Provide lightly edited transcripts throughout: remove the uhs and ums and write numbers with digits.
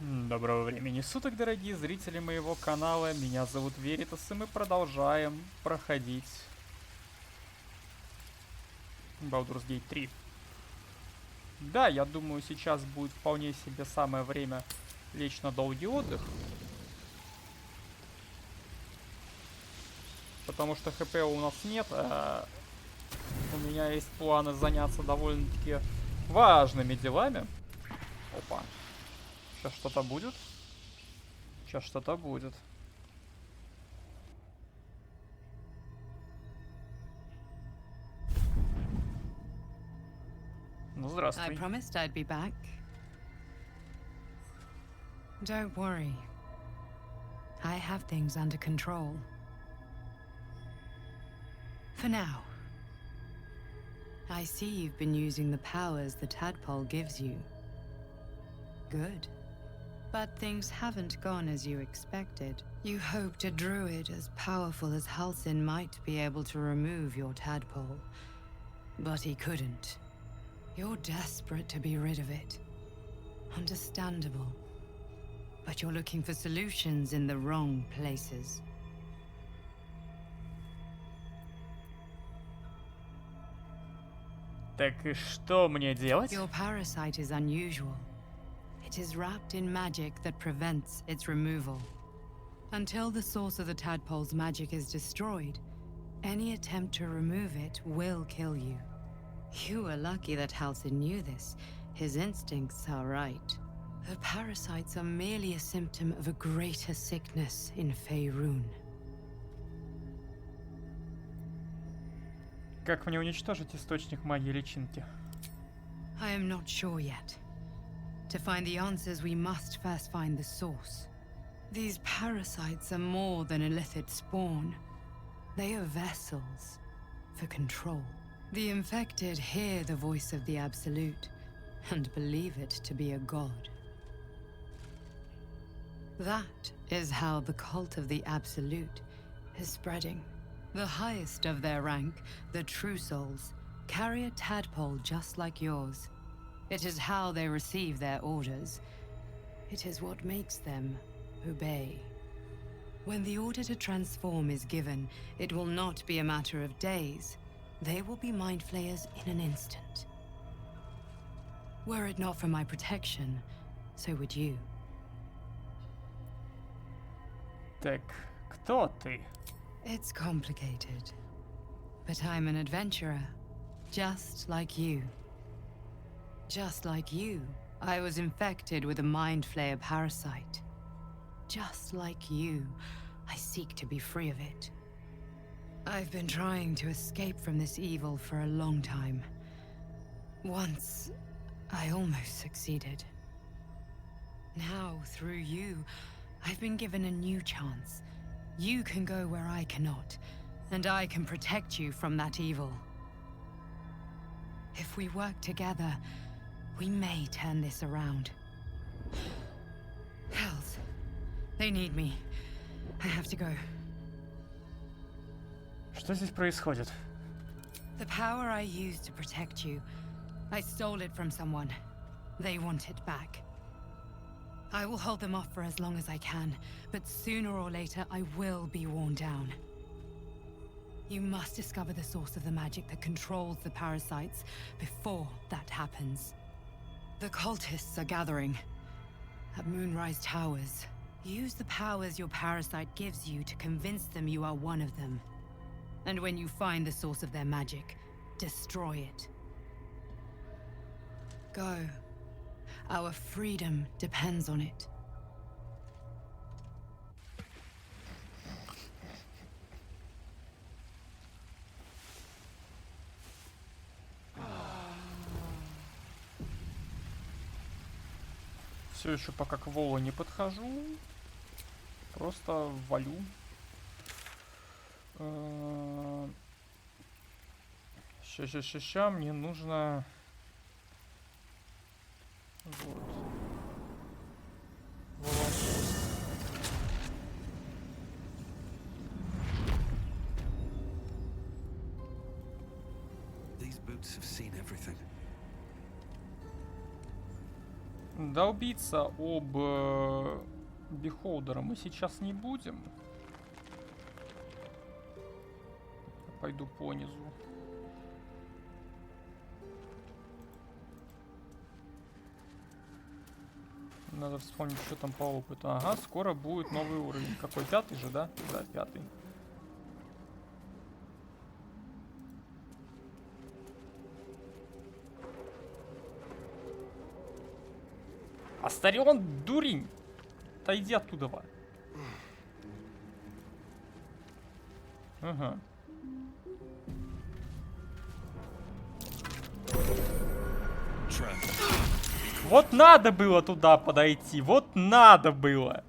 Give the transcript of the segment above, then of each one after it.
Доброго времени суток, дорогие зрители моего канала. Меня зовут Веритас, и мы продолжаем проходить Baldur's Gate 3. Да, я думаю, сейчас будет вполне себе самое время лечь на долгий отдых. Потому что ХП у нас нет, а у меня есть планы заняться довольно-таки важными делами. Опа. Сейчас что-то будет. Сейчас что-то будет. Ну, здравствуй. I promised I'd be back. Don't worry. I have things under control. For now. I see you've been using the powers the tadpole gives you. Good. But things haven't gone as you expected. You hoped a druid as powerful as Halsin might be able to remove your tadpole. But he couldn't. You're desperate to be rid of it. Understandable. But you're looking for solutions in the wrong places. Так и что мне делать? Your parasite is unusual. It is wrapped in magic that prevents its removal. Until the source of the tadpole's magic is destroyed, any attempt to remove it will kill you. You were lucky that Halsin knew this. His instincts are right. The parasites are merely a symptom of a greater sickness in Faerun. Как мне уничтожить источник магии личинки? I am not sure yet. To find the answers, we must first find the source. These parasites are more than illithid spawn. They are vessels for control. The infected hear the voice of the Absolute and believe it to be a god. That is how the cult of the Absolute is spreading. The highest of their rank, the True Souls, carry a tadpole just like yours. It is how they receive their orders. It is what makes them obey. When the order to transform is given, it will not be a matter of days. They will be mind flayers in an instant. Were it not for my protection, so would you. Так, кто ты? It's complicated. But I'm an adventurer, just like you. Just like you, I was infected with a mind flayer parasite. Just like you, I seek to be free of it. I've been trying to escape from this evil for a long time. Once, I almost succeeded. Now, through you, I've been given a new chance. You can go where I cannot, and I can protect you from that evil. If we work together, we may turn this around. Hells. They need me. I have to go. Что здесь происходит? The power I used to protect you, I stole it from someone. They want it back. I will hold them off for as long as I can, but sooner or later I will be worn down. You must discover the source of the magic that controls the parasites before that happens. The cultists are gathering at Moonrise Towers. Use the powers your parasite gives you to convince them you are one of them. And when you find the source of their magic, destroy it. Go. Our freedom depends on it. Все еще пока к Волу не подхожу. Просто валю. Ща, мне нужно... Вот. These boots have seen everything. Долбиться об бихолдера мы сейчас не будем. Пойду по низу. Надо вспомнить, что там по опыту. Ага, скоро будет новый уровень. Какой, 5-й же, да? Да, 5-й. Астарион, дурень! Отойди оттуда, ва. Ага. Вот надо было туда подойти, вот надо было.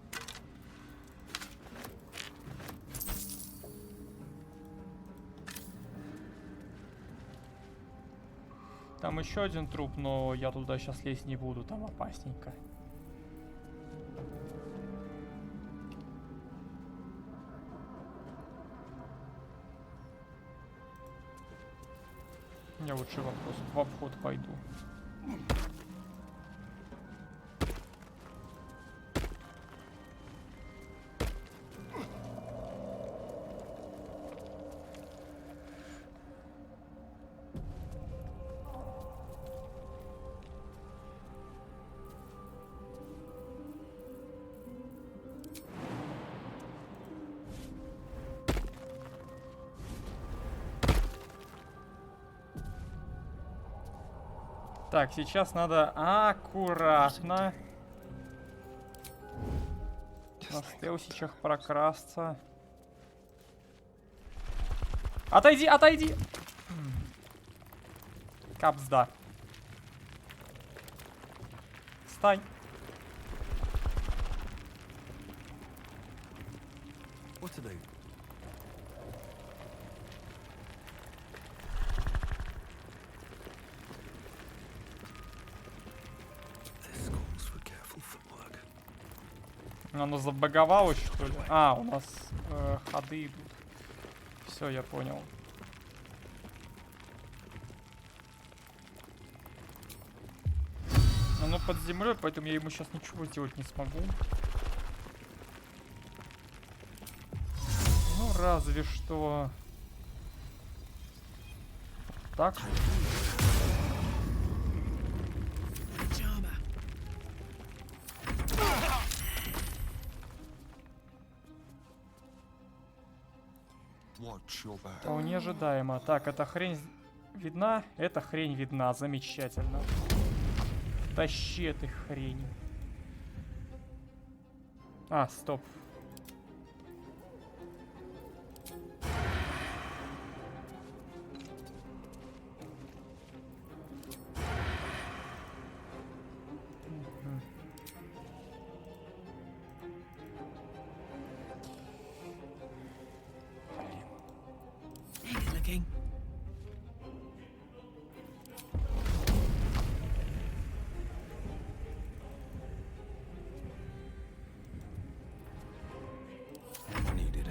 Там еще один труп, но я туда сейчас лезть не буду, там опасненько. Я лучше в обход пойду. Так, сейчас надо аккуратно на стелсичах прокрасться. Отойди, отойди! Капсда. Встань. Оно забаговалось, что ли? А, у нас ходы идут. Все, я понял. Оно под землей, поэтому я ему сейчас ничего сделать не смогу. Ну, разве что... Так. Вполне ожидаемо. Так, эта хрень видна? Эта хрень видна. Замечательно. Тащи этой хрень. А, стоп.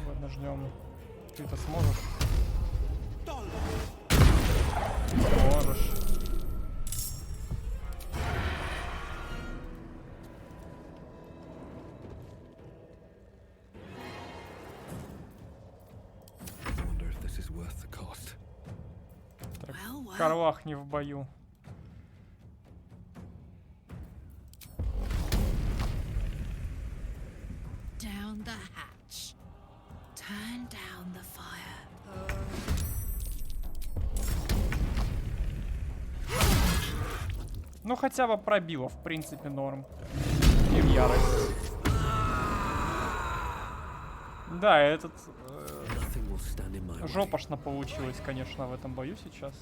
Ладно, ждем. Ты это сможешь? Можешь. Так, Карлах не в бою. Down the hatch. Turn down the fire. Ну, хотя бы пробило, в принципе, норм. И в ярость. Да, этот... жопошно получилось, конечно, в этом бою сейчас.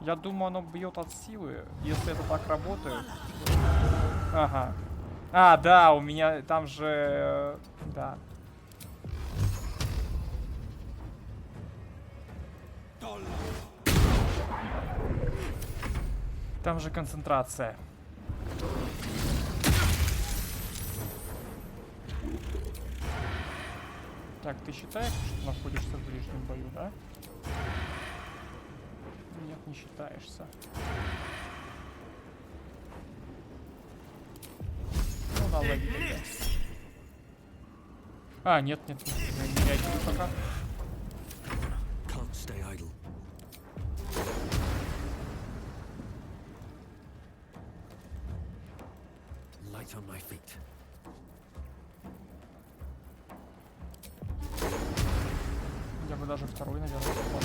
Я думаю, оно бьет от силы, если это так работает. Ага. А, да, у меня там же... да. Там же концентрация. Так, ты считаешь, что находишься в ближнем бою, да? Нет, не считаешься. Ну да, лови тогда. А, нет, не реагирую пока. Я бы даже второй, наверное, попал.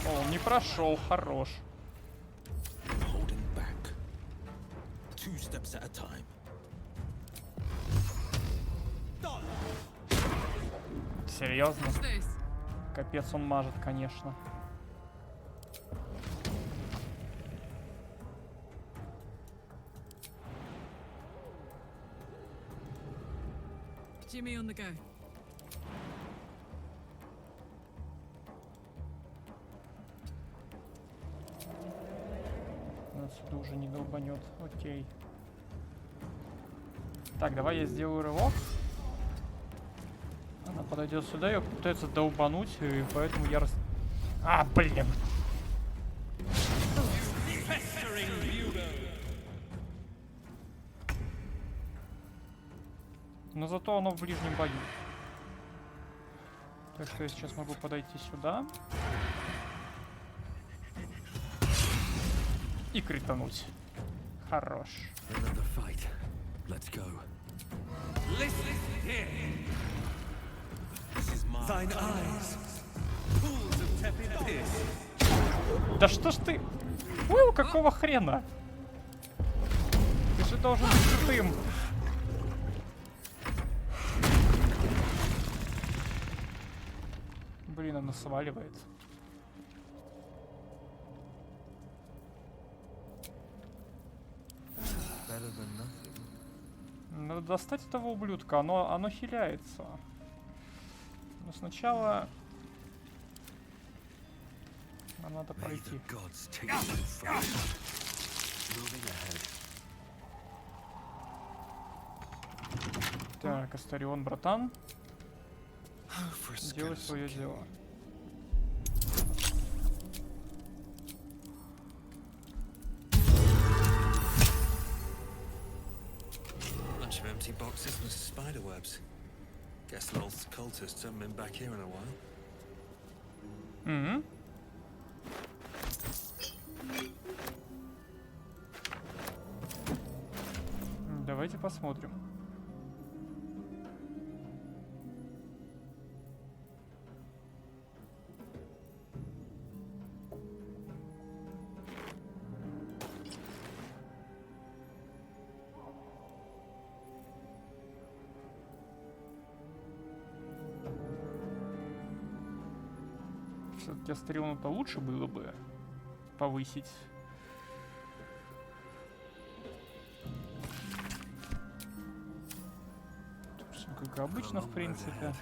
О, он не прошел, хорош. Серьезно? Капец, он мажет, конечно. Jimmy on the go. Отсюда уже не долбанет. Окей. Так, давай я сделаю рывок. Она подойдет сюда, ее пытается долбануть, и поэтому я А, блин! Но зато оно в ближнем бою. Так что я сейчас могу подойти сюда. И критануть. Хорош. Да что ж ты? Уил, какого хрена? Ты же должен быть крутым. Блин, она сваливает. Надо достать этого ублюдка, оно хиляется. Но сначала нам надо пройти. Так, Астарион, братан. Делай свое дело. Empty boxes and spider webs. Guess those cultists haven't been back here in a while. Давайте посмотрим. Все-таки Астариона-то лучше было бы повысить. Все как обычно, в принципе.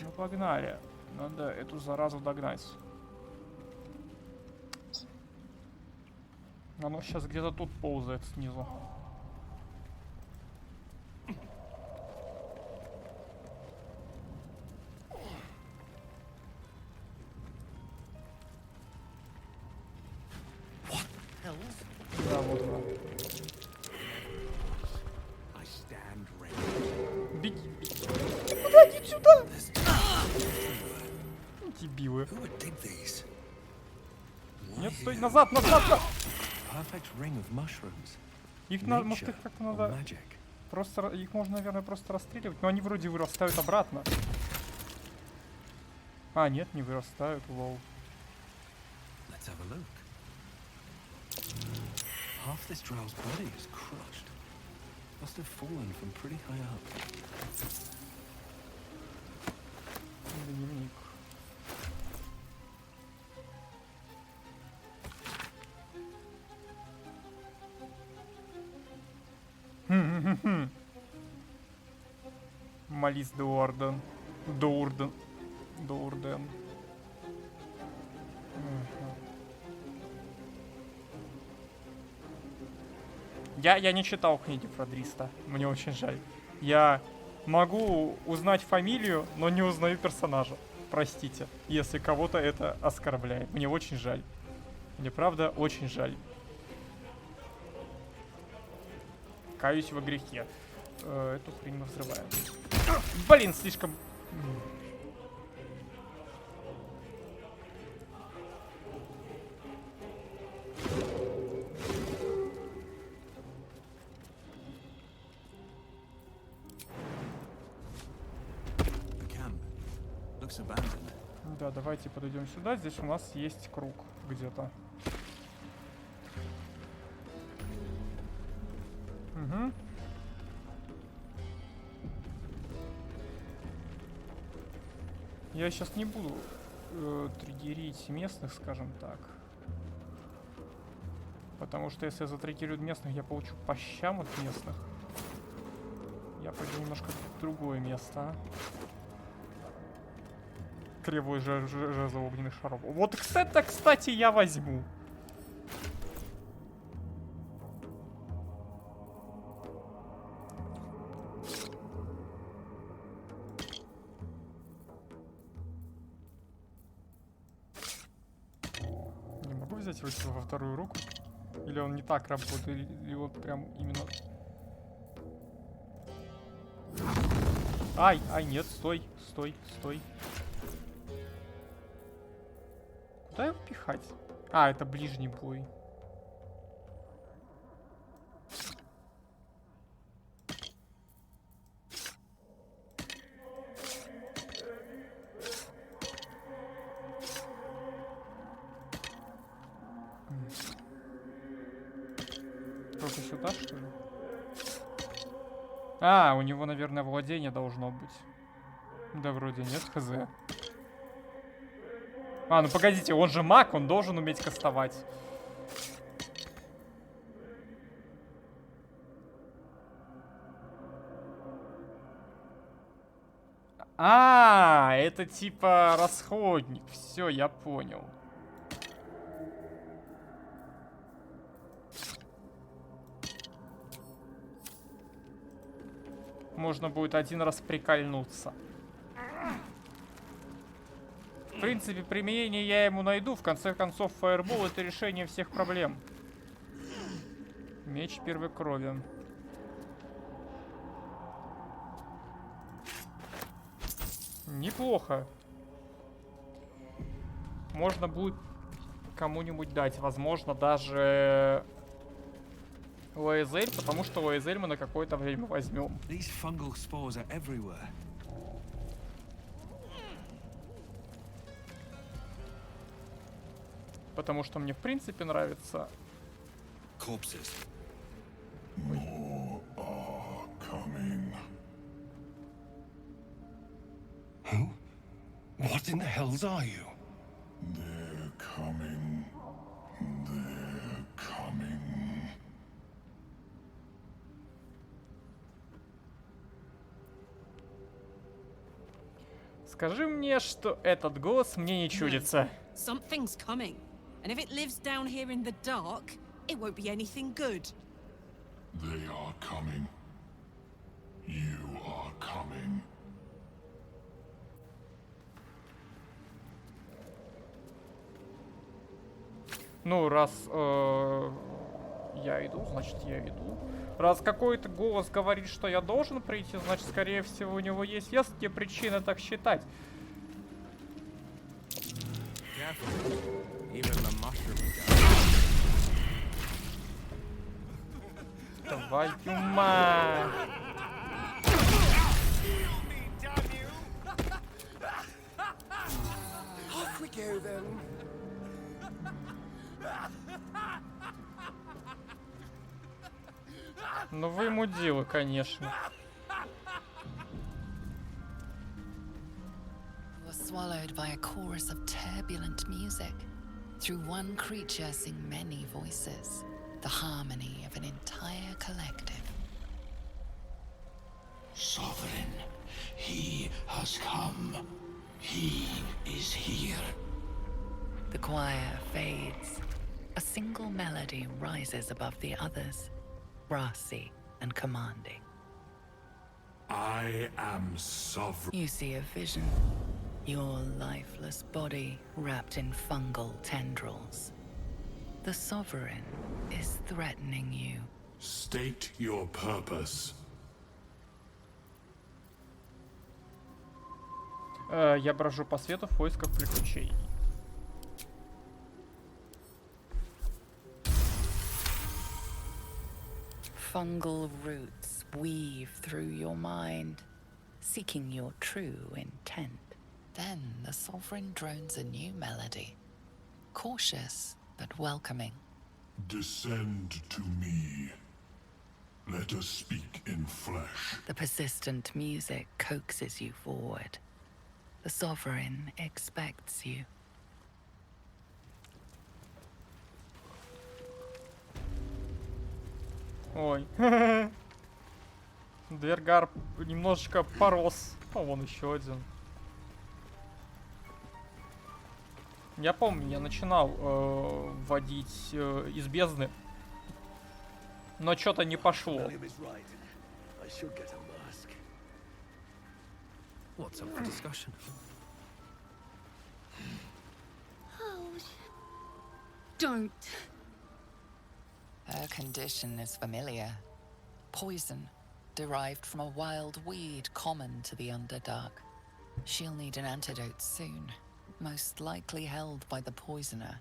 Ну погнали. Надо эту заразу догнать. Оно сейчас где-то тут ползает снизу. Да, вот он. Беги, беги. Куда? Иди сюда! Дебилы. Нет, стой, назад, назад! Их надо, может, их как-то надо... Просто, их можно, наверное, просто расстреливать, но они вроде вырастают обратно. А, нет, не вырастают, лол. Дневник. Малис Дуорден. Дуорден. Я не читал книги про Дриста. Мне очень жаль. Я могу узнать фамилию, но не узнаю персонажа. Простите, если кого-то это оскорбляет. Мне очень жаль. Мне правда очень жаль. Каюсь во грехе. Эту хрень мы взрываем. Блин, слишком... Да, давайте подойдем сюда. Здесь у нас есть круг где-то. Угу. Я сейчас не буду триггерить местных, скажем так. Потому что если я затриггерю местных, я получу по щам от местных. Я пойду немножко в другое место. Кривой жезл огненных шаров. Вот, кстати, я возьму. Не могу взять его во вторую руку? Или он не так работает, или вот прям именно... Ай, нет, стой. Куда его пихать? А, это ближний бой. Только сюда, что ли? А, у него, наверное, владение должно быть. Да вроде нет, хз. А, ну погодите, он же маг, он должен уметь кастовать. А, это типа расходник. Все, я понял. Можно будет один раз прикольнуться. В принципе, применение я ему найду. В конце концов, фаербол — это решение всех проблем. Меч первой крови. Неплохо. Можно будет кому-нибудь дать. Возможно, даже Лаэзель, потому что Лаэзель мы на какое-то время возьмем. Потому что мне в принципе нравится. Who? What in the hells are you? They're coming. They're coming. Скажи мне, что этот голос мне не чудится. Something's coming. And if it lives down here in the dark, it won't be anything good. They are coming. You are coming. Ну, раз я иду, значит я иду. Раз какой-то голос говорит, что я должен прийти, значит, скорее всего, у него есть веские причины так считать. Твою мать! Ну вы мудилы, конечно. Was swallowed by a chorus of turbulent music. Through one creature sing many voices, the harmony of an entire collective. Sovereign, he has come. He is here. The choir fades. A single melody rises above the others. brassy and commanding. I am sovereign. You see a vision. Your lifeless body wrapped in fungal tendrils. The Sovereign is threatening you. State your purpose. Я брожу по свету в поисках приключений. Fungal roots weave through your mind, seeking your true intent. Then the Sovereign drones a new melody, cautious but welcoming. Descend to me. Let us speak in flesh. The persistent music coaxes you forward. The Sovereign expects you. Ой. Двергар немножечко порос. А вон еще один. Я помню, я начинал вводить из бездны. Но что-то не пошло. What's up for discussion? Don't. Her condition is familiar. Poison, derived from a wild weed common to the Underdark. She'll need an antidote soon, most likely held by the poisoner.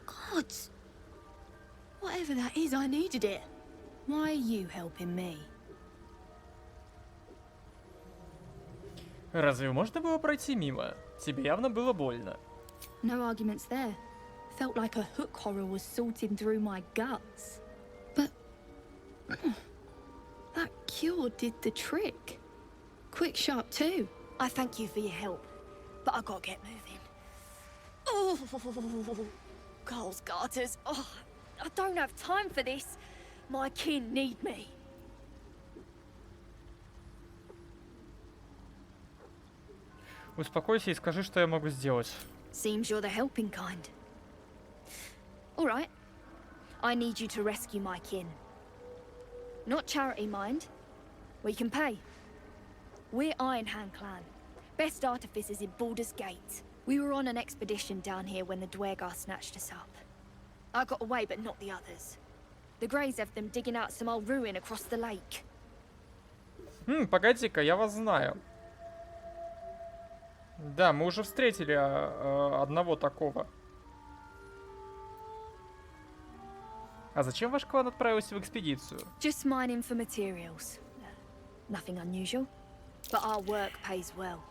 God. Whatever that is, I needed it. Why are you helping me? Разве можно было пройти мимо? Тебе явно было больно. No arguments there. Felt like a hook horror was sorting through my guts. But that cure did the trick. Quick, sharp too. I thank you for your help, but I gotta get moving. Oh, Carl's garters. Oh, I don't have time for this. My kin need me. Успокойся и скажи, что я могу сделать. Seems you're the helping kind. All right. I need you to rescue my kin. Not charity, mind. We can pay. We're Iron Hand Clan. Best artificers in Baldur's Gate. We were on an expedition down here when the Dwergar snatched us up. I got away, but not the others. The Greys have them digging out some old ruin across the lake. Погоди-ка, я вас знаю. Да, мы уже встретили одного такого. А зачем ваш клан отправился в экспедицию? Just mining for materials. Nothing unusual. But our work pays well.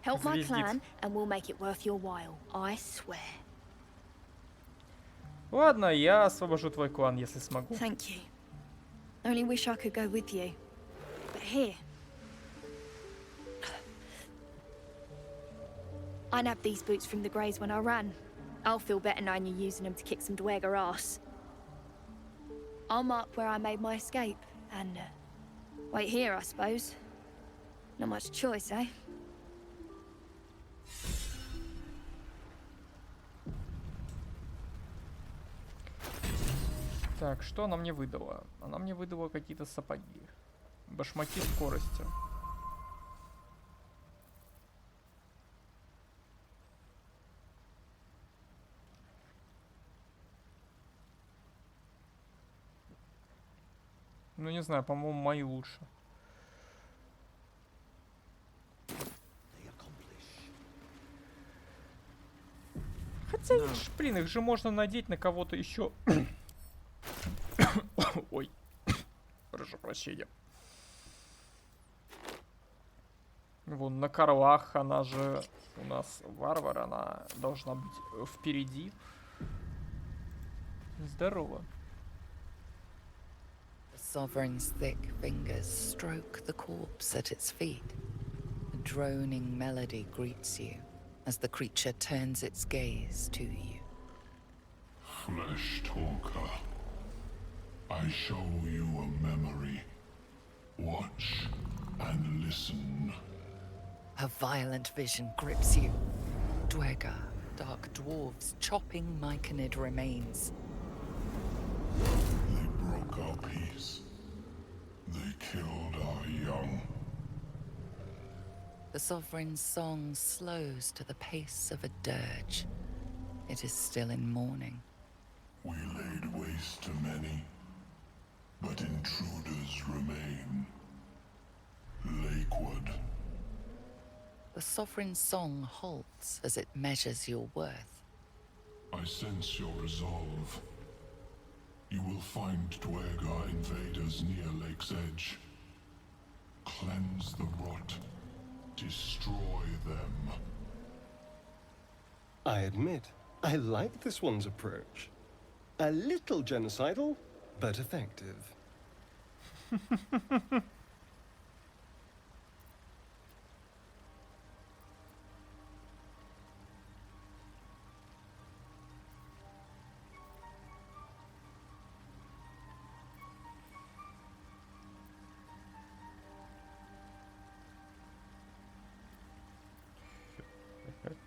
Help my clan, and we'll make it worth your while. I swear. Ладно, я освобожу твой клан, если смогу. Thank you. Only wish I could go with you. But here. I nabbed these boots from the Greys when I ran. I'll feel better knowing you're using them to kick some Dwergar ass. I'll mark where I made my escape, and wait here, I suppose. Not much choice, eh? Так, что она мне выдала? Она мне выдала какие-то сапоги. Башмаки скорости. Ну, не знаю, по-моему, мои лучше. Хотя, блин, их же можно надеть на кого-то еще. Ой, прошу прощения. Вон на Карлах, она же у нас варвар, она должна быть впереди. Здорово. The Sovereign's thick fingers stroke the corpse at its feet. A droning melody greets you as the creature turns its gaze to you. Flesh talker. I show you a memory. Watch and listen. A violent vision grips you. Dwergar, dark dwarves chopping myconid remains. They broke our peace. They killed our young. The Sovereign's song slows to the pace of a dirge. It is still in mourning. We laid waste to many, but intruders remain. Lakewood. The Sovereign's song halts as it measures your worth. I sense your resolve. You will find Dwergar invaders near Lake's Edge. Cleanse the rot. Destroy them. I admit, I like this one's approach. A little genocidal, but effective.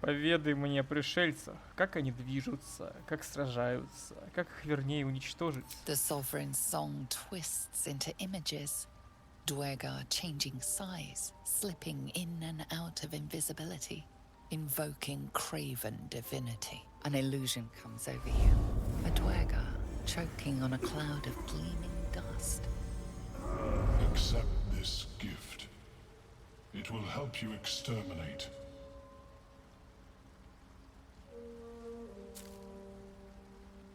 Поведай мне о пришельцах, как они движутся, как сражаются, как их вернее уничтожить. The Sovereign's song twists into images. Dwergar changing size, slipping in and out of invisibility, invoking craven divinity. An illusion comes over you. A Dwergar choking on a cloud of gleaming dust. Accept this gift. It will help you exterminate.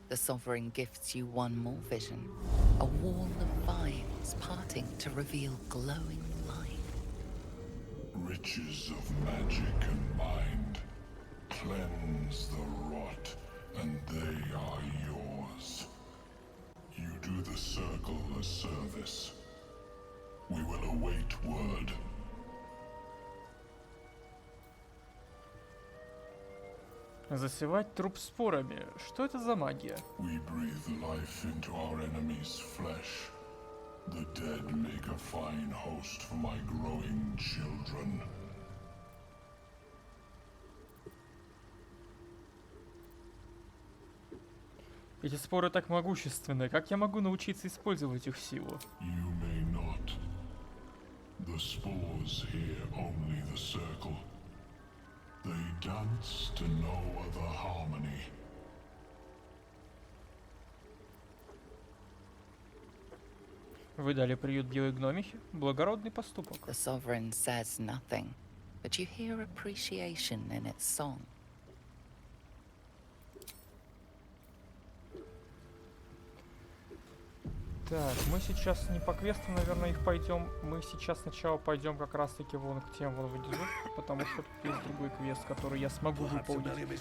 The Sovereign gifts you one more vision. A wall of vines parting to reveal glowing light. Riches of magic and mind. Cleanse the rot, and they are yours. You do the circle a service. We will await word. Засевать труп спорами. Что это за магия? We breathe life into our enemy's flesh. The dead make a fine host for my growing children. Эти споры так могущественны. Как я могу научиться использовать их силу? You may not. The spores hear only the circle. They dance to no other harmony. Вы дали приют белой гномихе? Благородный поступок. The Sovereign says nothing, but you hear appreciation in its song. Так, мы сейчас не по квесту, наверное, их пойдем. Мы сейчас сначала пойдем как раз таки вон к тем вон внизу, потому что тут есть другой квест, который я смогу выполнить.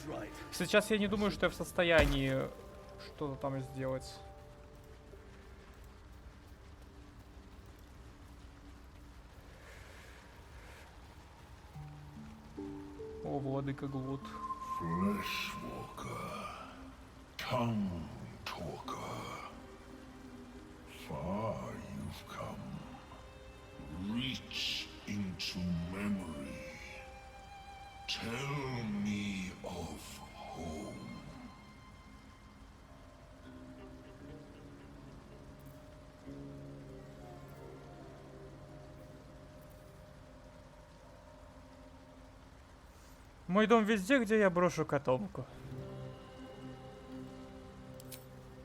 Сейчас я не думаю, что я в состоянии что-то там сделать. О, владыка Глут. Fleshwalker, tongue talker. Far you've come. Reach into memory. Tell me of home. Мой дом везде, где я брошу котомку.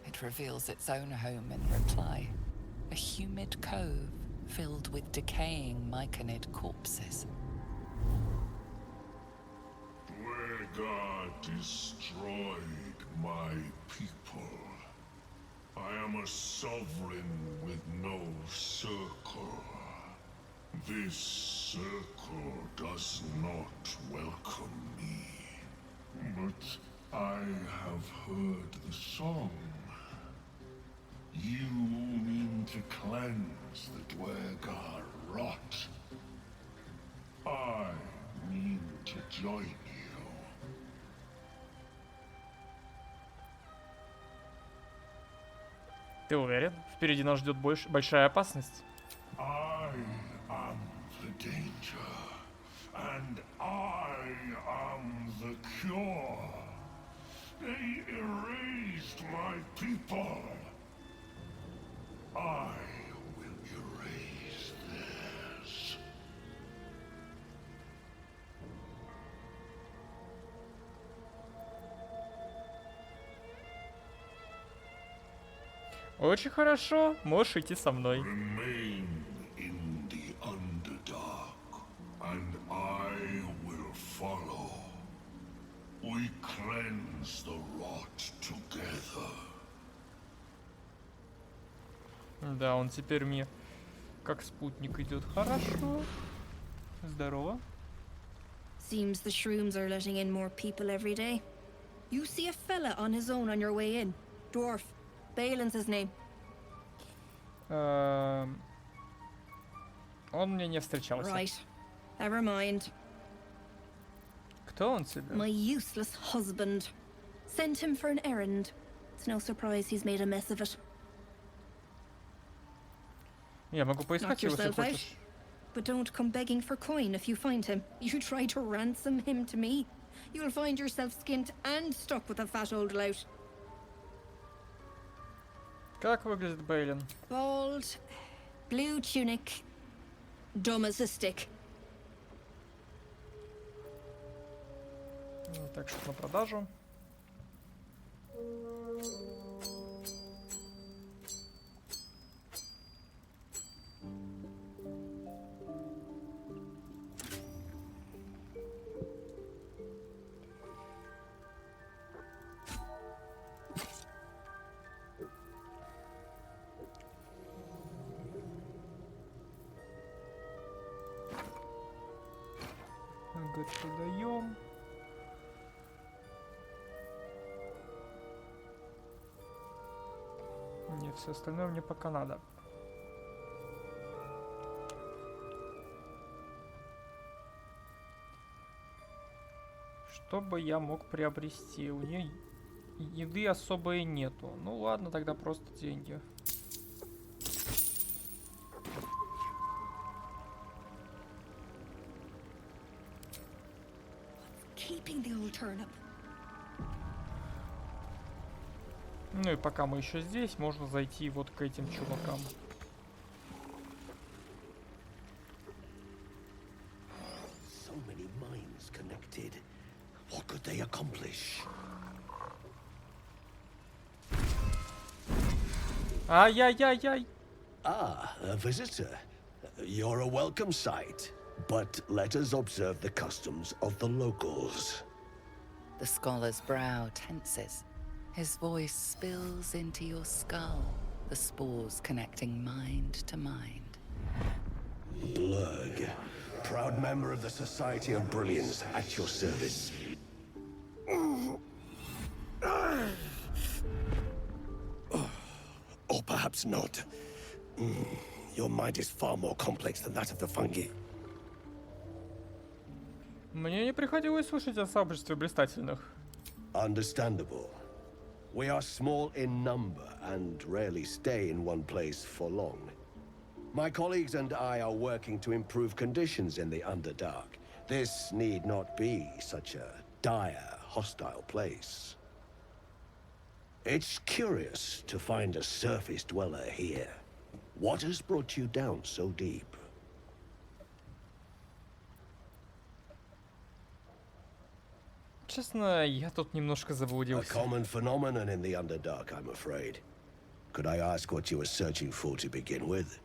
It reveals its own home in reply. A humid cove filled with decaying myconid corpses. Dwergar destroyed my people. I am a sovereign with no circle. This circle does not welcome me. But I have heard the song. You mean to cleanse the Dwergar rot. I mean to join you. Ты уверен? Впереди нас ждет большая опасность. I am the danger, and I am the cure. They erased my people. I will erase theirs. Очень хорошо, можешь идти со мной. Remain in the Underdark, and I will follow. We cleanse the rot together. Да, он теперь мне как спутник идет. Хорошо. Здорово. Seems the shrooms are letting in more people every day. You see a fella on his own on your way in. Dwarf. Balin's his name. Он мне не встречался. Right. Never mind. Кто он тебе? My useless husband. Sent him for an errand. It's no surprise he's made a mess of it. Я могу поискать Knock его, если yourself out. хочешь. But don't come begging for coin if you find him. You try to ransom him to me, you'll find yourself skint and stuck with a fat old lout. Как выглядит Бейлин? Bald, blue tunic, dumb as a stick. Так что на продажу. Говорит, продаем. Нет, все остальное мне пока надо. Что бы я мог приобрести? У нее еды особо и нету. Ну ладно, тогда просто деньги. Keeping the old turnip. Ну и пока мы еще здесь, можно зайти вот к этим чувакам. So many minds connected. What could they accomplish? Ай-яй-яй-яй! Ah, a visitor. You're a welcome sight. But let us observe the customs of the locals. The scholar's brow tenses. His voice spills into your skull, the spores connecting mind to mind. Blurg, proud member of the Society of Brilliance, at your service. Or perhaps not. Your mind is far more complex than that of the fungi. Мне не приходилось слышать о сообществе блистательных. Understandable. We are small in number and rarely stay in one place for long. My colleagues and I are working to improve conditions in the Underdark. This need not be such a dire, hostile place. It's curious to find a surface dweller here. What has brought you down so deep? Честно, я тут немножко A заблудился. common phenomenon in the Underdark, I'm afraid. Could I ask what you were searching for to begin with?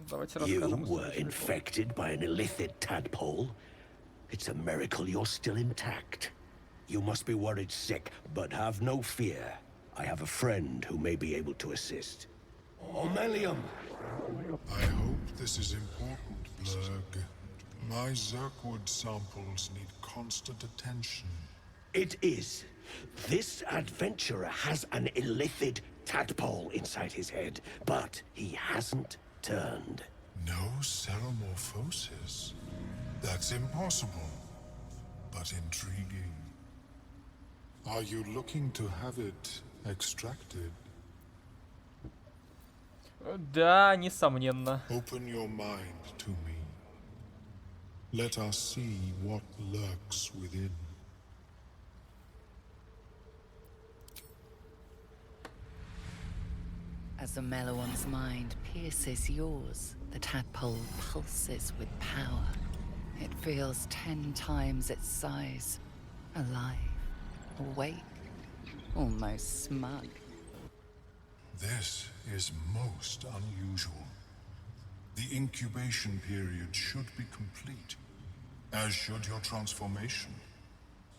Давайте You расскажем were историю. infected by an illithid tadpole? It's a miracle you're still intact. You must be worried sick, but have no fear. I have a friend who may be able to assist. Omelium! I hope this is important, Blurg. My Zerkwood samples need constant attention. It is. This adventurer has an illithid tadpole inside his head, but he hasn't turned. No ceremorphosis. That's impossible, but intriguing. Are you looking to have it extracted. Да, несомненно. Open your mind to me. Let us see what lurks within. As the Meloan's mind pierces yours, the tadpole pulses with power. It feels 10 times its size. Alive, awake, almost smug. This is most unusual. The incubation period should be complete, as should your transformation.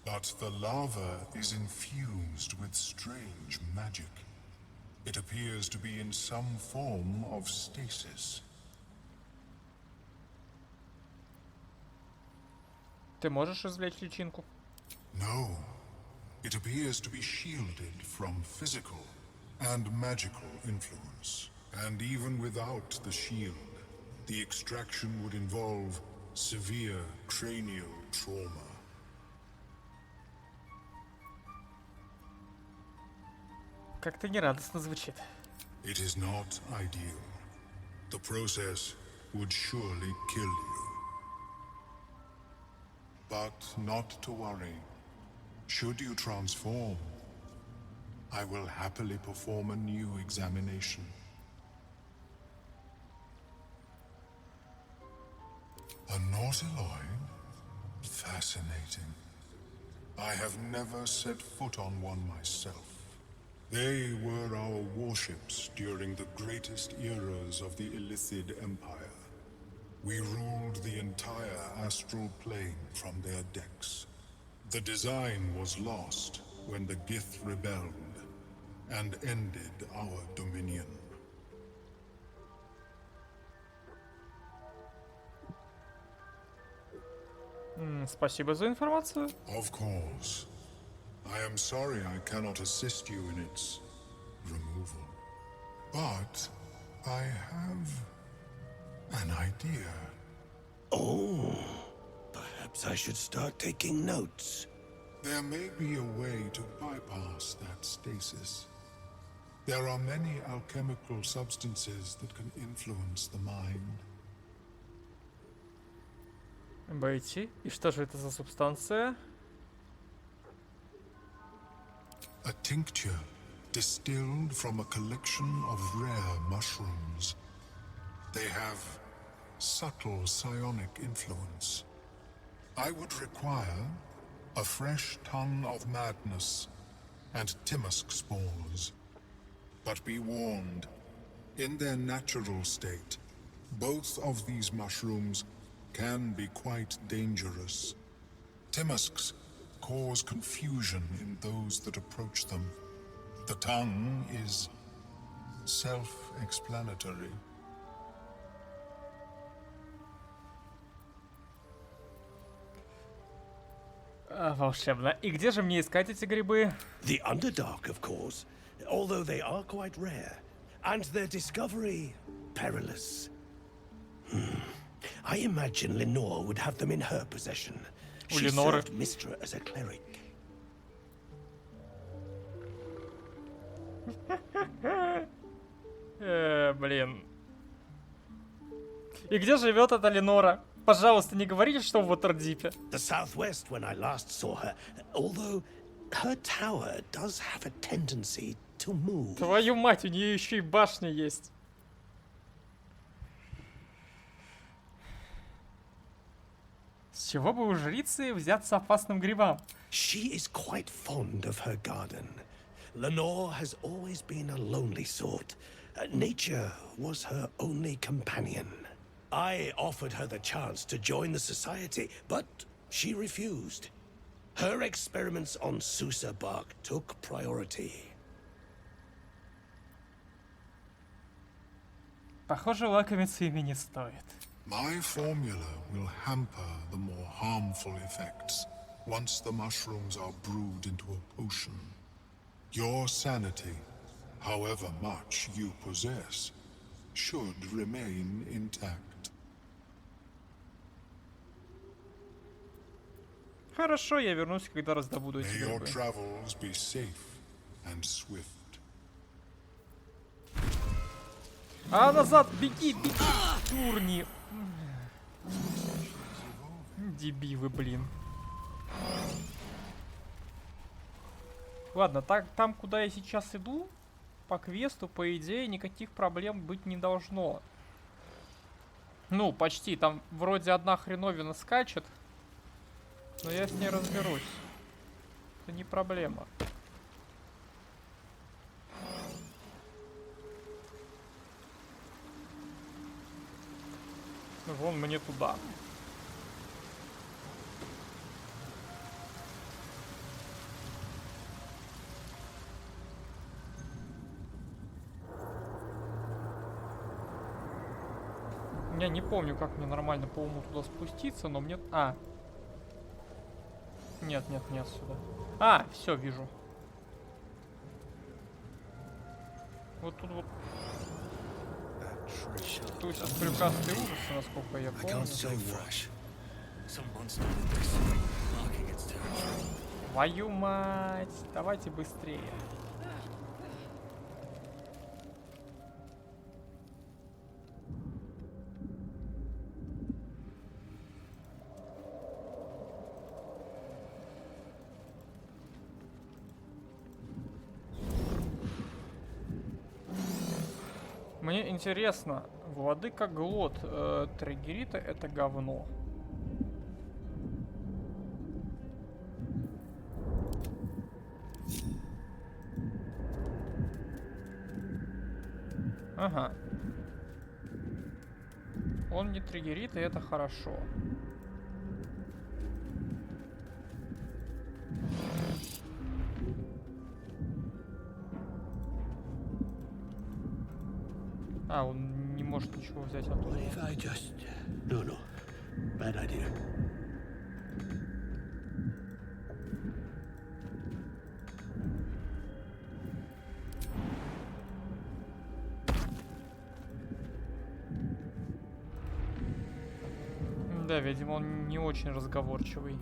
But the larva is infused with strange magic. It appears to be in some form of stasis. Ты можешь извлечь личинку? No. It appears to be shielded from physical and magical influence. And even without the shield, the extraction would involve severe cranial trauma. Как-то нерадостно звучит. It is not ideal. The process would surely kill you. But not to worry. Should you transform, I will happily perform a new examination. A nautiloid? Fascinating. I have never set foot on one myself. They were our warships during the greatest eras of the Illithid Empire. We ruled the entire astral plane from their decks. The design was lost when the Gith rebelled and ended our dominion. Спасибо за информацию. Of course. I am sorry I cannot assist you in its removal. But I have an idea. Oh, perhaps I should start taking notes. There may be a way to bypass that stasis. There are many alchemical substances that can influence the mind. Обойти. И что же это за субстанция? A tincture distilled from a collection of rare mushrooms. They have subtle psionic influence. I would require a fresh tongue of madness and Timusk spores. But be warned, in their natural state, both of these mushrooms can be quite dangerous. Timusks cause confusion in those that approach them. The tongue is self-explanatory. Волшебно. И где же мне искать эти грибы? The Underdark, of course, although they are quite rare, and their discovery perilous. I imagine Lenore would have them in her possession. She served Mistra as a cleric. Блин. И где живет эта Ленора? Пожалуйста, не говорите, что в Уотердипе. The southwest when I last saw her, although her tower does have a tendency to move. Твою мать, у нее еще и башня есть. С чего бы у жрицы взяться опасным грибам? She is quite fond of her garden. Lenore has always been a lonely sort. Nature was her only companion. I offered her the chance to join the society, but she refused. Her experiments on Susa bark took priority. Похоже, лакомиться ими не стоит. My formula will hamper the more harmful effects once the mushrooms are brewed into a potion. Your sanity, however much you possess, should remain intact. Хорошо, я вернусь, когда раздобуду эти May your грибы. travels be safe and swift. А назад, беги, беги, турни. Дебилы, блин. Ладно, там, куда я сейчас иду, по квесту, по идее, никаких проблем быть не должно. Ну, почти. Там вроде одна хреновина скачет, но я с ней разберусь. Это не проблема. Вон мне туда. Я не помню, как мне нормально по уму туда спуститься, но мне... А. Нет, сюда. А, все, вижу. Вот тут вот. Тусят крюкастые ужасы, насколько я помню. Твою мать! Давайте быстрее. Мне интересно, владыка Глот триггерита это говно. Ага. Он не триггерит, и это хорошо. А, он не может ничего взять оттуда. No. Bad idea. Да, видимо, он не очень разговорчивый.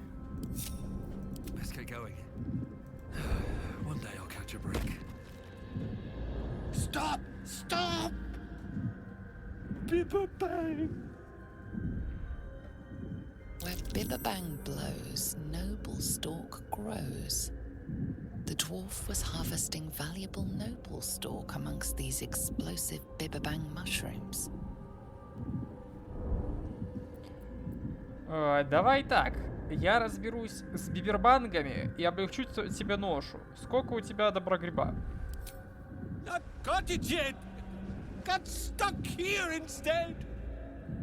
Let's get going. One day I'll catch a break. Stop! Stop! Bibberbang! Where Bibberbang blows, noble stalk grows. The dwarf was harvesting valuable noble stalk amongst these explosive Bibberbang mushrooms. Давай так. Я разберусь с бибербангами и облегчу тебе ношу. Сколько у тебя добра гриба? Not got it yet! Got stuck here instead!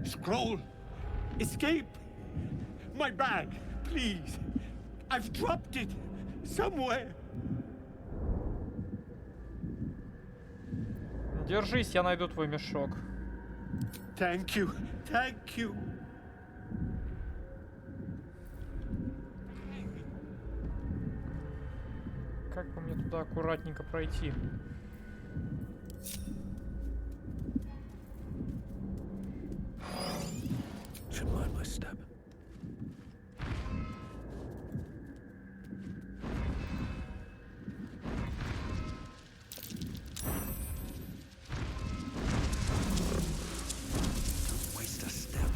Scroll! Escape! My bag, please! I've dropped it somewhere! Держись, я найду твой мешок. Thank you, thank you! Как бы мне туда аккуратненько пройти? Should mind my step. Don't waste a step.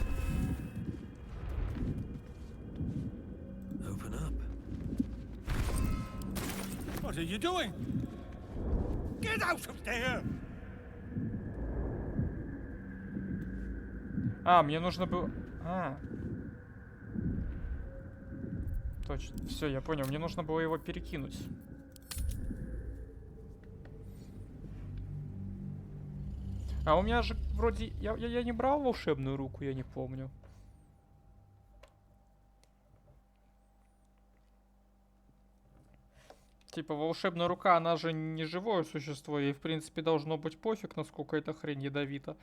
Open up. What are you doing? Get out of there! А, мне нужно было... А. Точно. Все, я понял. Мне нужно было его перекинуть. А у меня же вроде... Я не брал волшебную руку, я не помню. Типа, волшебная рука, она же не живое существо. Ей, в принципе, должно быть пофиг, насколько эта хрень ядовита.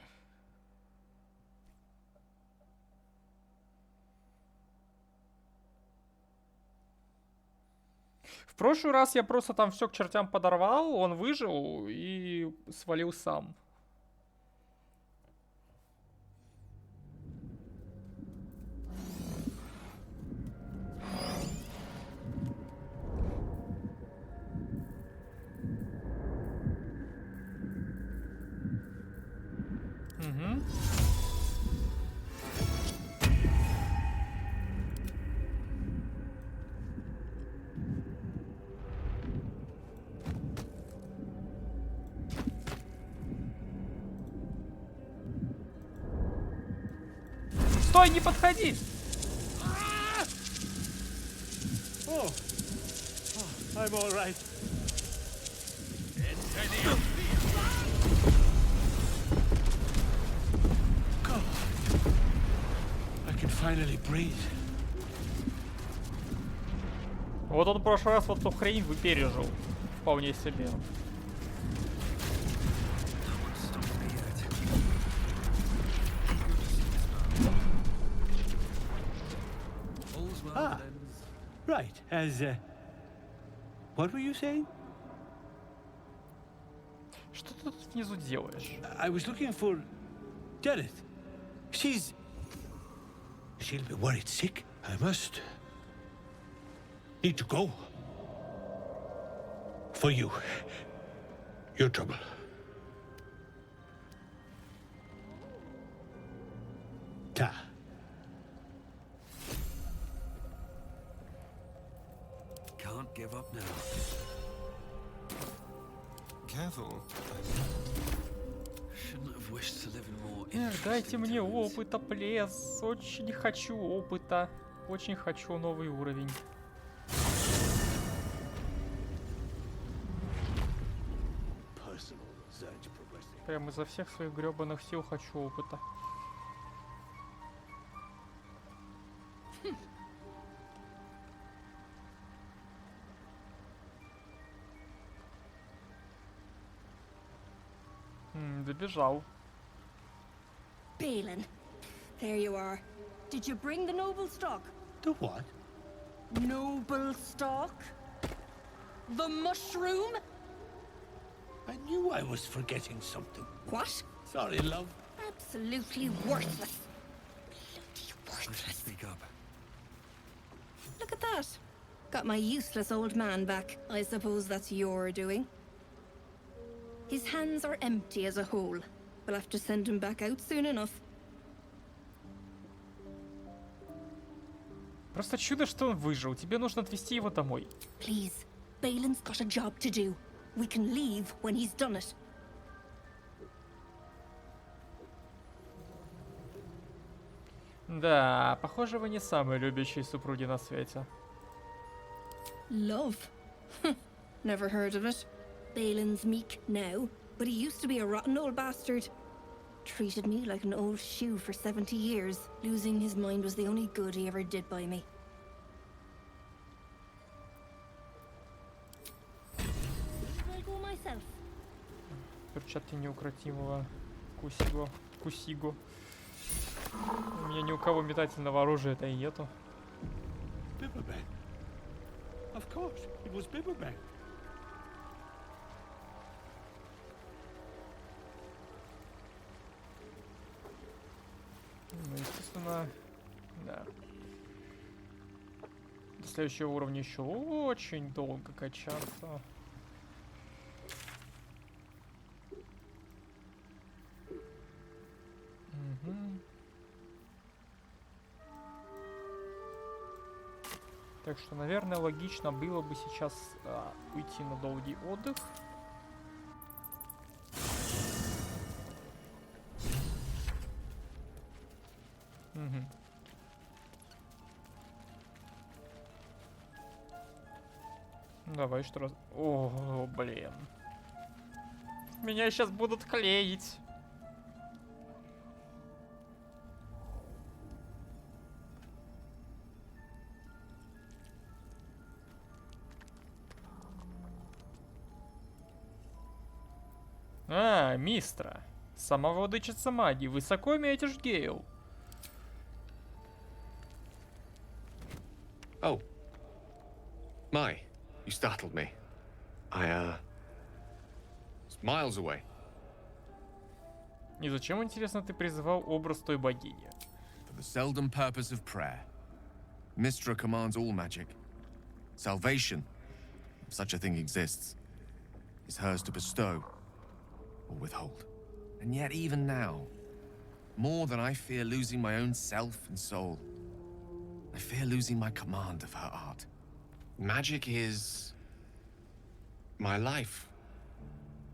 В прошлый раз я просто там все к чертям подорвал, он выжил и свалил сам. Угу. Стой, не подходи! Oh, I'm all right. God, I can finally breathe. Вот он в прошлый раз вот эту хрень выпережил. Вполне себе. Ah, right. What were you saying? Что ты тут внизу делаешь? I was looking for Janet. She'll be worried sick. I must need to go. For you. Your trouble. Ta. Can't give up now. Careful. Shouldn't have wished to live in more Эх, дайте interesting мне times. опыта, плес. Очень хочу опыта. Очень хочу новый уровень. Personal research progressing. Прям изо всех своих гребаных сил хочу опыта. Добежал. Balin, there you are. Did you bring the noble stock? The what? Noble stock? The mushroom? I knew I was forgetting something. What? Sorry, love. Absolutely worthless. Bloody I should worthless. speak up. Look at that. Got my useless old man back. I suppose that's your doing. His hands are empty as a whole. We'll have to send him back out soon enough. Просто чудо, что он выжил. Тебе нужно отвезти его домой. Please, Balin's got a job to do. We can leave when he's done it. Да, похоже, вы не самые любящие супруги на свете. Love? Never heard of it. Balin's meek now, but he used to be a rotten old bastard. Treated me like an old shoe for 70 years. Losing his mind was the only good he ever did by me. Should I go myself? Перчатки неукротимого Кусиго. У меня ни у кого метательного оружия-то и нету. Bibberbeck. Of course, it was Bibberbeck. Ну, естественно, да. До следующего уровня еще очень долго качаться. Угу. Так что, наверное, логично было бы сейчас уйти на долгий отдых. Угу. Давай что раз. О, блин. Меня сейчас будут клеить. А, Мистра. Сама владычица магии. Высоко метишь, Гейл. Oh. My, you startled me. I, was miles away. И зачем, интересно, ты призывал образ той богини? For the seldom purpose of prayer. Mistra commands all magic. Salvation, if such a thing exists, is hers to bestow or withhold. And yet even now, more than I fear losing my own self and soul. I fear losing my command of her art. Magic is my life.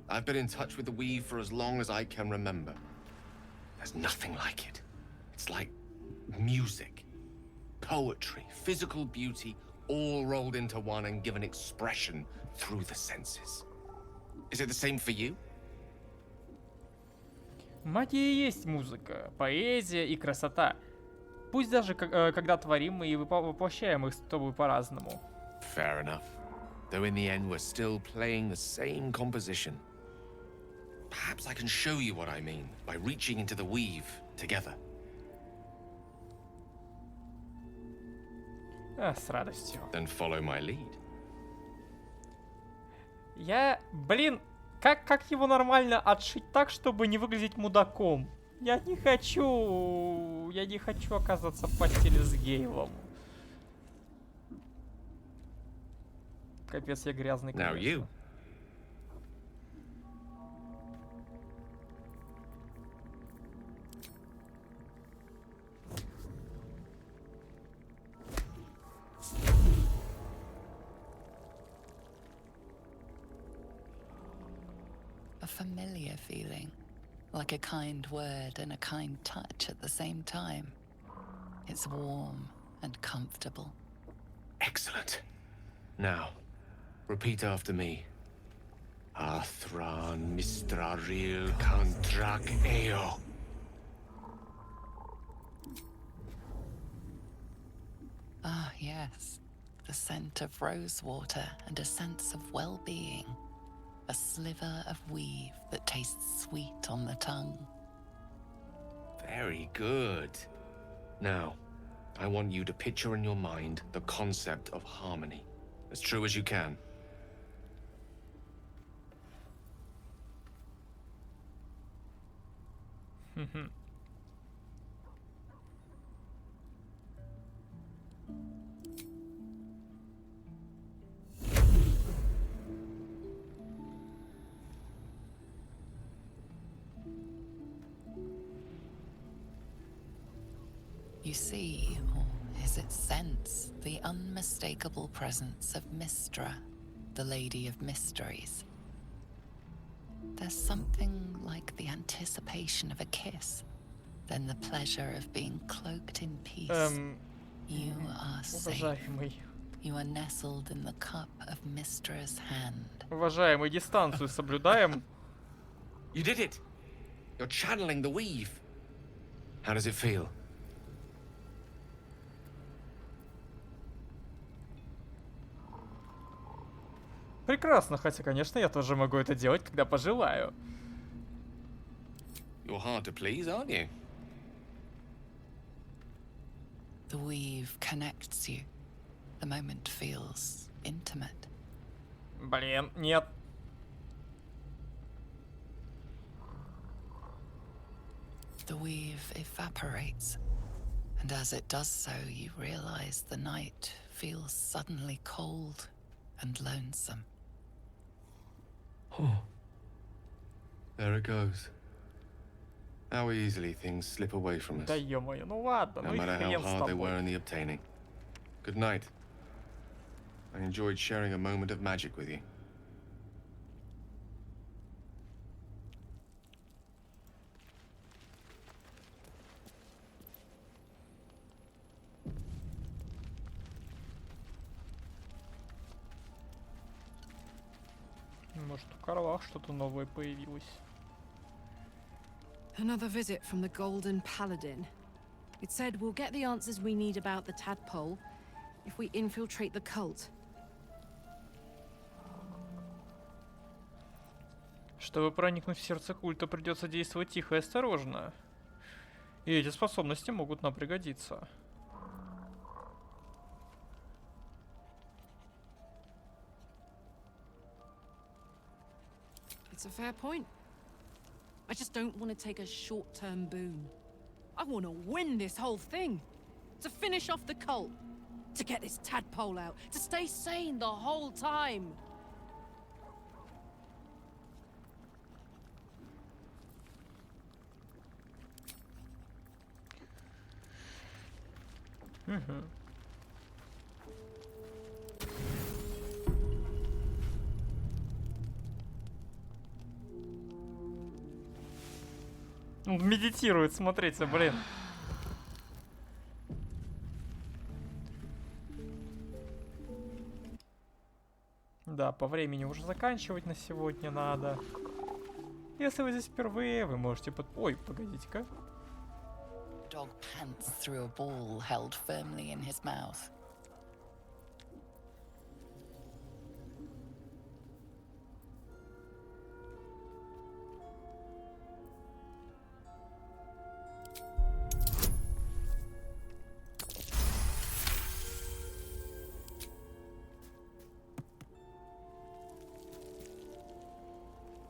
I've been in touch with the weave for as long as I can remember. There's nothing like it. It's like music, poetry, physical beauty, all rolled into one and given expression through the senses. Is it the same for you? Магия и есть музыка, поэзия и красота. Пусть даже когда творим мы и воплощаем их с тобой по-разному. Fair enough. Though in the end we're still playing the same composition. Perhaps I can show you what I mean by reaching into the weave together. С радостью. Then follow my lead. Блин, как его нормально отшить так, чтобы не выглядеть мудаком? Я не хочу оказаться в постели с Гейлом. Капец, я грязный, Now конечно. you. A familiar feeling, like a kind word and a kind touch at the same time. It's warm and comfortable. Excellent. Now, repeat after me. Athran mistraril kantrak eo. Ah, yes. The scent of rosewater and a sense of well-being. A sliver of weave that tastes sweet on the tongue. Very good. Now, I want you to picture in your mind the concept of harmony, as true as you can. You see, or is it sense, the unmistakable presence of Mystra, the Lady of Mysteries. There's something like the anticipation of a kiss, then the pleasure of being cloaked in peace. You are safe. Уважаемый. You are nestled in the cup of Mystra's hand. Уважаемый, дистанцию соблюдаем. You did it! You're channeling the weave. How does it feel? Прекрасно, хотя, конечно, я тоже могу это делать, когда пожелаю. You're hard to please, aren't you? The weave connects you. The moment feels intimate. Блин, нет. The weave evaporates, and as it does so, you realize the night feels suddenly cold and lonesome. Oh. There it goes. How easily things slip away from us. Да ё-моё, ну ладно, No ну и matter how хрен с hard they were тобой. in the obtaining. Good night. I enjoyed sharing a moment of magic with you. Может, у Карлах что-то новое появилось. Another visit from the Golden Paladin. It said we'll get the answers we need about the tadpole if we infiltrate the cult. Чтобы проникнуть в сердце культа, придется действовать тихо и осторожно. И эти способности могут нам пригодиться. It's a fair point. I just don't want to take a short-term boon. I want to win this whole thing. To finish off the cult. To get this tadpole out. To stay sane the whole time. Угу. Он медитирует, смотрите, блин. Да, по времени уже заканчивать на сегодня надо. Если вы здесь впервые, вы можете Ой, погодите-ка. Dog pants through a ball held firmly in his mouth.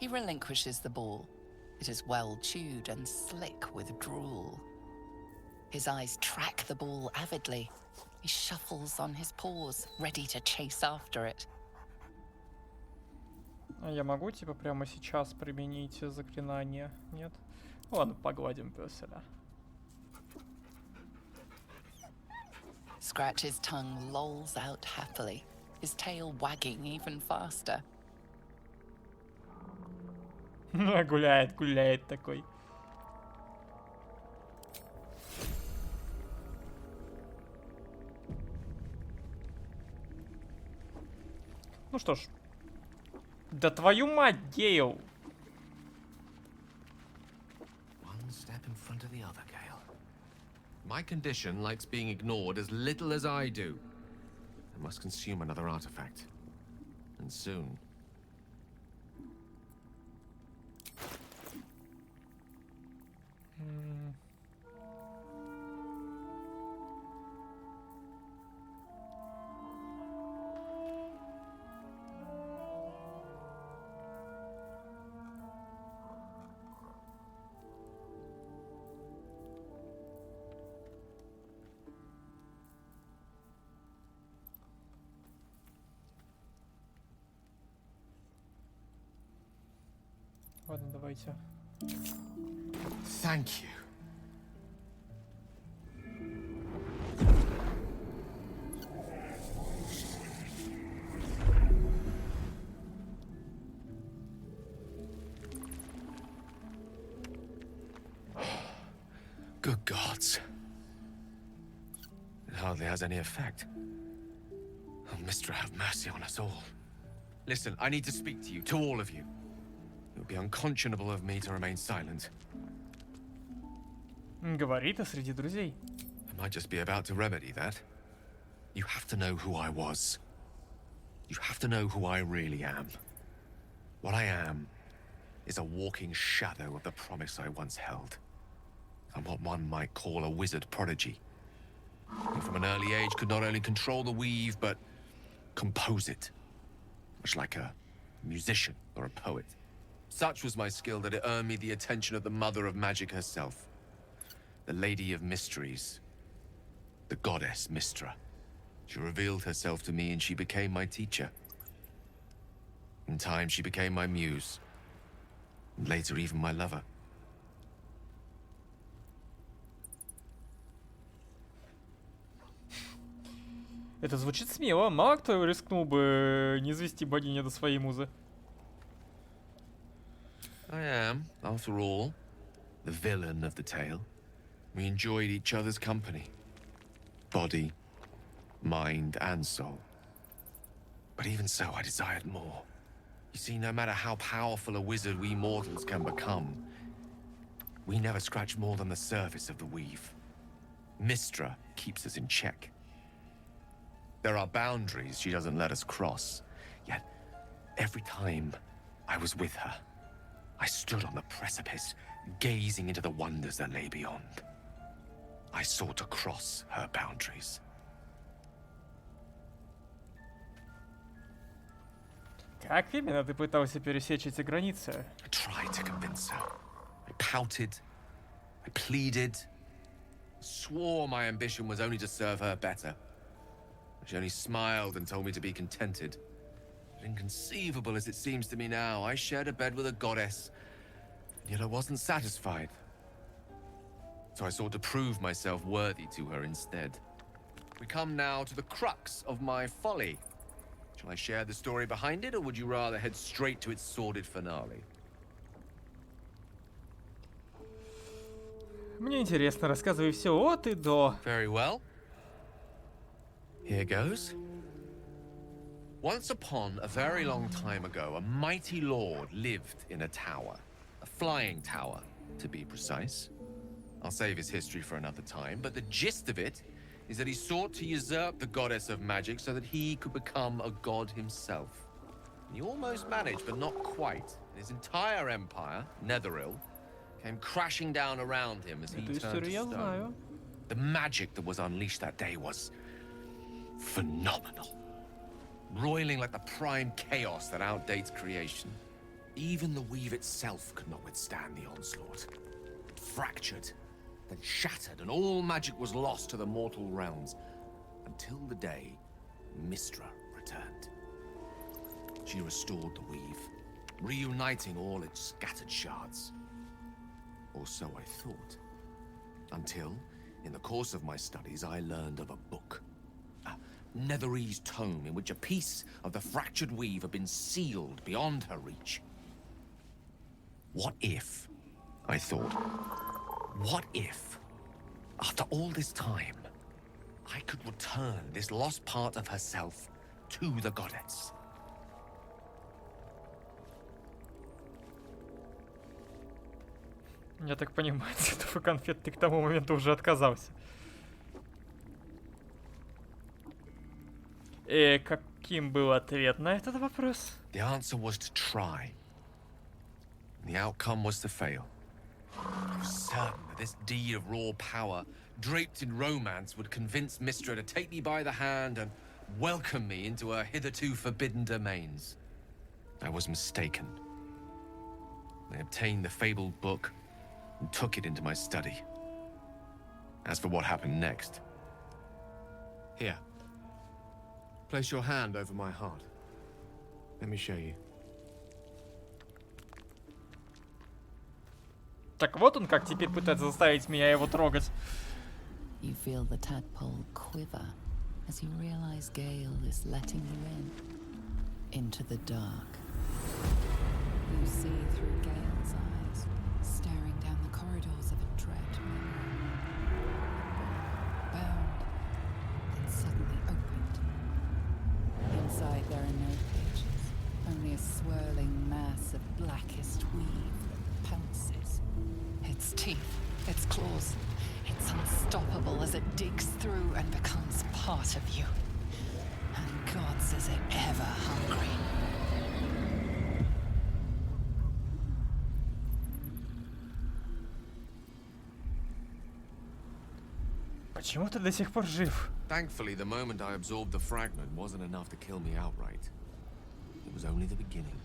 He relinquishes the ball. It is well chewed and slick with drool. His eyes track the ball avidly. He shuffles on his paws, ready to chase after it. А я могу, типа, прямо сейчас применить заклинание? Нет? Ладно, погладим пёселя. Scratch's tongue lolls out happily, his tail wagging even faster. Гуляет, гуляет такой. Ну что ж. Да твою мать, Гейл! One step in front of the other, Gale. My condition likes being ignored as little as I do. I must consume another artifact. And soon. Ладно, давайте. Thank you. Good gods. It hardly has any effect. Oh, Mistra, have mercy on us all. Listen, I need to speak to you, to all of you. It would be unconscionable of me to remain silent. Говорит и среди друзей. I might just be about to remedy that. You have to know who I was. You have to know who I really am. What I am is a walking shadow of the promise I once held. I'm what one might call a wizard prodigy. Who from an early age could not only control the weave, but compose it. Much like a musician or a poet. Such was my skill that it earned me the attention of the mother of magic herself. The Lady of Mysteries. The goddess Mistra. She revealed herself to me and she became my teacher. In time, she became my muse. And later, even my lover. Это звучит смело. Мало кто рискнул бы не звести богиню до своей музы. I am, after all, the villain of the tale. We enjoyed each other's company. Body, mind, and soul. But even so, I desired more. You see, no matter how powerful a wizard we mortals can become, we never scratch more than the surface of the weave. Mistra keeps us in check. There are boundaries she doesn't let us cross. Yet, every time I was with her, I stood on the precipice, gazing into the wonders that lay beyond. I sought to cross her boundaries. Как именно ты пытался пересечь эти границы? I tried to convince her. I pouted. I pleaded. Swore my ambition was only to serve her better. She only smiled and told me to be contented. But inconceivable as it seems to me now, I shared a bed with a goddess, yet I wasn't satisfied. So I sought to prove myself worthy to her instead. we come now to the crux of my folly. Shall I share the story behind it, or would you rather head straight to its sordid finale? Мне интересно, рассказывай все от и до. Very well. Here goes. Once upon a very long time ago, a mighty lord lived in a tower. A flying tower, to be precise. I'll save his history for another time, but the gist of it is that he sought to usurp the goddess of magic so that he could become a god himself. He almost managed, but not quite. His entire empire, Netheril, came crashing down around him as he turned to stone. The magic that was unleashed that day was phenomenal. Roiling like the prime chaos that outdates creation. Even the weave itself could not withstand the onslaught. It fractured, then shattered, and all magic was lost to the mortal realms. Until the day Mystra returned. She restored the weave, reuniting all its scattered shards. Or so I thought. Until, in the course of my studies, I learned of a book. A Netherese tome in which a piece of the fractured weave had been sealed beyond her reach. What if, I thought, what if, after all this time, I could return this lost part of herself to the goddess? Я так понимаю, от этого конфет ты к тому моменту уже отказался. И каким был ответ на этот вопрос? The answer was to try. The outcome was to fail. I was certain that this deed of raw power, draped in romance, would convince Mystra to take me by the hand and welcome me into her hitherto forbidden domains. I was mistaken. I obtained the fabled book and took it into my study. As for what happened next... Here. Place your hand over my heart. Let me show you. Так вот он как теперь пытается заставить меня его трогать. You feel the tadpole quiver as you realize Gale is letting you into the dark. You see through Gale's eyes, staring down the corridors of a dread memory. Bound, then suddenly opened. Inside there are no pages, only a swirling mass of blackest weave that pounces. Its teeth, its claws, it's unstoppable as it digs through and becomes part of you. And gods, is it ever hungry. Почему ты до сих пор жив? Thankfully, the moment I absorbed the fragment wasn't enough to kill me outright. It was only the beginning.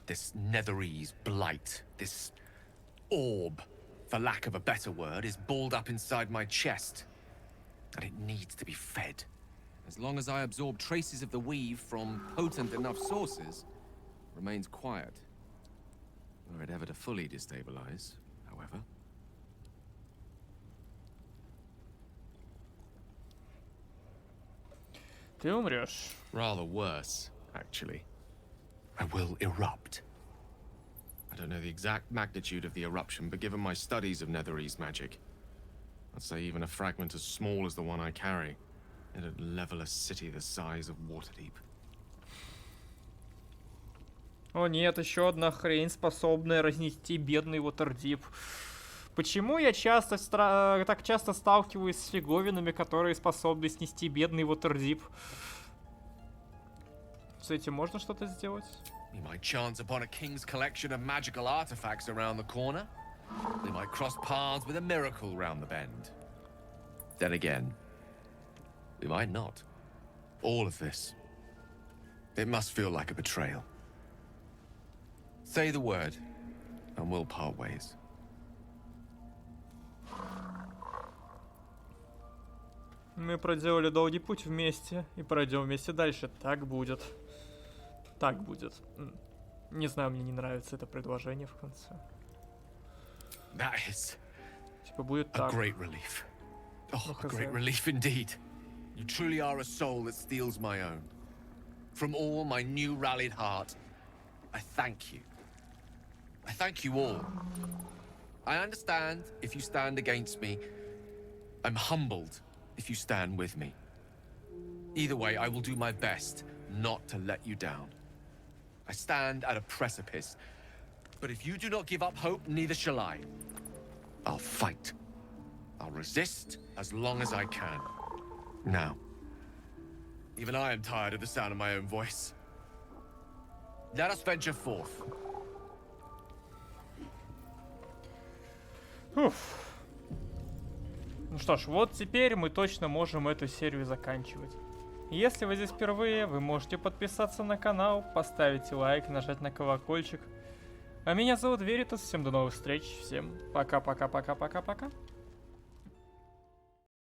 This Netherese blight, this orb, for lack of a better word, is balled up inside my chest. And it needs to be fed. As long as I absorb traces of the weave from potent enough sources, it remains quiet. Were it ever to fully destabilize, however. Ты умрешь. Rather worse, actually. I will erupt. I don't know the exact magnitude of the eruption, but given my studies of Netherese magic, I'd say even a fragment as small as the one I carry, it'd level a city the size of Waterdeep. О нет, еще одна хрень, способная разнести бедный Waterdeep. Почему я так часто сталкиваюсь с фиговинами, которые способны снести бедный Waterdeep? С этим можно что-то сделать? We might chance upon a king's collection of magical artifacts around the corner. We might cross paths with a miracle round the bend. Then again, we might not. All of this. It must feel like a betrayal. Say the word, and we'll part ways. Мы проделали долгий путь вместе и пройдем вместе дальше. Так будет. Так будет. Не знаю, мне не нравится это предложение в конце. That is Типа будет a так. great relief. Oh, Ну, a хз. great relief indeed. You truly are a soul that steals my own. From all my new rallied heart, I thank you. I thank you all. I understand if you stand against me. I'm humbled if you stand with me. Either way, I will do my best not to let you down. I stand at a precipice, but if you do not give up hope, neither shall I. I'll fight. I'll resist as long as I can. Now, even I am tired of the sound of my own voice. Let us venture forth. Уф. Ну что ж, вот теперь мы точно можем эту серию заканчивать. Если вы здесь впервые, вы можете подписаться на канал, поставить лайк, нажать на колокольчик. А меня зовут Веритас, всем до новых встреч, всем пока-пока-пока-пока-пока.